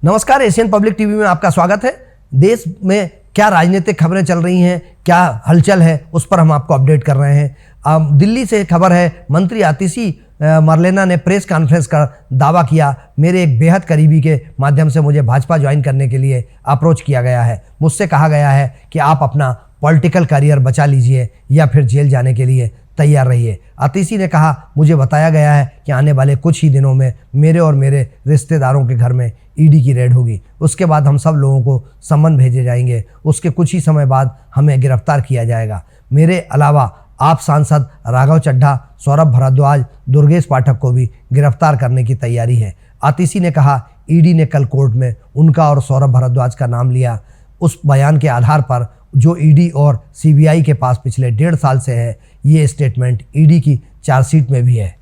नमस्कार, Asian public TV में आपका स्वागत है। देश में क्या राजनीतिक खबरें चल रही हैं, क्या हलचल है, उस पर हम आपको अपडेट कर रहे हैं। दिल्ली से खबर है, मंत्री आतिशी मरलेना ने प्रेस कॉन्फ्रेंस का दावा किया, मेरे एक बेहद करीबी के माध्यम से मुझे भाजपा ज्वाइन करने के लिए अप्रोच किया गया है। मुझसे कहा गया है कि आप अपना पॉलिटिकल करियर बचा लीजिए या फिर जेल जाने के लिए तैयार रहिए। आतिशी ने कहा, मुझे बताया गया है कि आने वाले कुछ ही दिनों में मेरे और मेरे रिश्तेदारों के घर में ईडी की रेड होगी। उसके बाद हम सब लोगों को सम्मन भेजे जाएंगे। उसके कुछ ही समय बाद हमें गिरफ्तार किया जाएगा। मेरे अलावा आप सांसद राघव चड्ढा, सौरभ भारद्वाज, दुर्गेश पाठक को भी गिरफ्तार करने की तैयारी है। आतिशी ने कहा, ईडी ने कल कोर्ट में उनका और सौरभ भारद्वाज का नाम लिया। उस बयान के आधार पर जो ईडी और सीबीआई के पास पिछले 1.5 साल से है, ये स्टेटमेंट ईडी की चार्जशीट में भी है।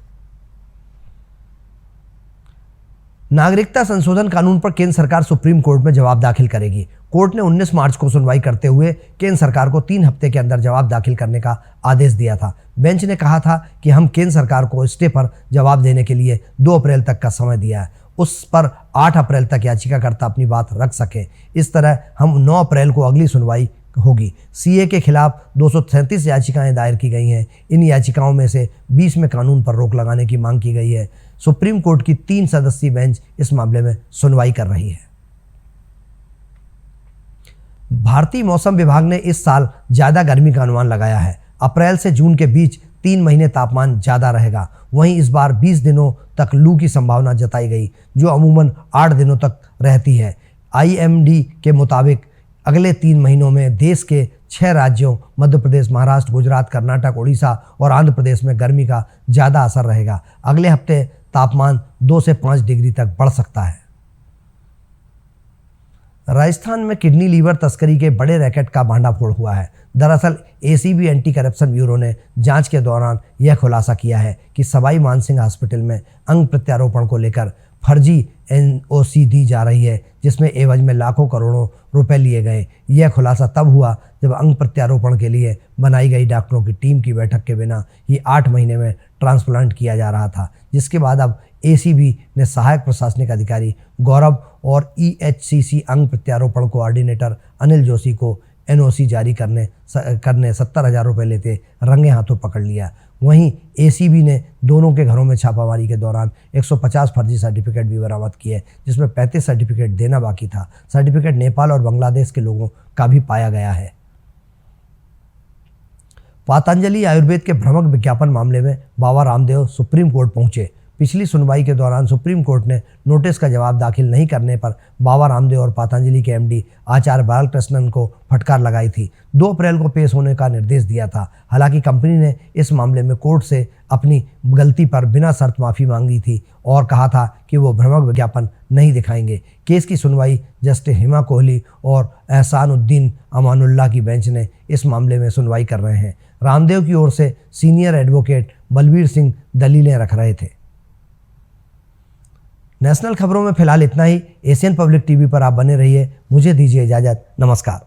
नागरिकता संशोधन कानून पर केंद्र सरकार सुप्रीम कोर्ट में जवाब दाखिल करेगी। कोर्ट ने 19 मार्च को सुनवाई करते हुए केंद्र सरकार को 3 हफ्ते के अंदर जवाब दाखिल करने का आदेश दिया था। बेंच ने कहा था कि हम केंद्र सरकार को स्टे पर जवाब देने के लिए 2 अप्रैल तक का समय दिया है। उस पर 8 अप्रैल तक याचिकाकर्ता अपनी बात रख सके। इस तरह हम 9 अप्रैल को अगली सुनवाई होगी। सीए के खिलाफ 237 याचिकाएं दायर की गई हैं। इन याचिकाओं में से 20 में कानून पर रोक लगाने की मांग की गई है। सुप्रीम कोर्ट की 3 सदस्यीय बेंच इस मामले में सुनवाई कर रही है। भारतीय मौसम विभाग ने इस साल ज्यादा गर्मी का अनुमान लगाया है। अप्रैल से जून के बीच 3 महीने तापमान ज्यादा रहेगा। वहीं इस बार 20 दिनों तक लू की संभावना जताई गई, जो अमूमन 8 दिनों तक रहती है। IMD के मुताबिक अगले 3 महीनों में देश के 6 राज्यों मध्य प्रदेश, महाराष्ट्र, गुजरात, कर्नाटक, उड़ीसा और आंध्र प्रदेश में गर्मी का ज़्यादा असर रहेगा। अगले हफ्ते तापमान 2 से 5 डिग्री तक बढ़ सकता है। राजस्थान में किडनी लीवर तस्करी के बड़े रैकेट का भांडाफोड़ हुआ है। दरअसल ACB एंटी करप्शन ब्यूरो ने जांच के दौरान यह खुलासा किया है कि सवाई मानसिंह हॉस्पिटल में अंग प्रत्यारोपण को लेकर फर्जी NOC दी जा रही है, जिसमें एवज में लाखों करोड़ों रुपए लिए गए। यह खुलासा तब हुआ जब अंग प्रत्यारोपण के लिए बनाई गई डॉक्टरों की टीम की बैठक के बिना ये 8 महीने में ट्रांसप्लांट किया जा रहा था, जिसके बाद अब ACB ने सहायक प्रशासनिक अधिकारी गौरव और EHCC अंग प्रत्यारोपण कोऑर्डिनेटर अनिल जोशी को NOC जारी करने 70,000 रुपये लेते रंगे हाथों पकड़ लिया। वहीं ACB ने दोनों के घरों में छापामारी के दौरान 150 फर्जी सर्टिफिकेट भी बरामद किए, जिसमें 35 सर्टिफिकेट देना बाकी था। सर्टिफिकेट नेपाल और बांग्लादेश के लोगों का भी पाया गया है। पतंजलि आयुर्वेद के भ्रामक विज्ञापन मामले में बाबा रामदेव सुप्रीम कोर्ट पहुंचे। पिछली सुनवाई के दौरान सुप्रीम कोर्ट ने नोटिस का जवाब दाखिल नहीं करने पर बाबा रामदेव और पतंजलि के MD आचार्य बालकृष्णन को फटकार लगाई थी। 2 अप्रैल को पेश होने का निर्देश दिया था। हालांकि कंपनी ने इस मामले में कोर्ट से अपनी गलती पर बिना शर्त माफ़ी मांगी थी और कहा था कि वो भ्रामक विज्ञापन नहीं दिखाएंगे। केस की सुनवाई जस्टिस हिमा कोहली और एहसानुद्दीन अमानुल्लाह की बेंच ने इस मामले में सुनवाई कर रहे हैं। रामदेव की ओर से सीनियर एडवोकेट बलबीर सिंह दलीलें रख रहे थे। नेशनल खबरों में फिलहाल इतना ही। एशियन पब्लिक टीवी पर आप बने रहिए। मुझे दीजिए इजाजत। नमस्कार।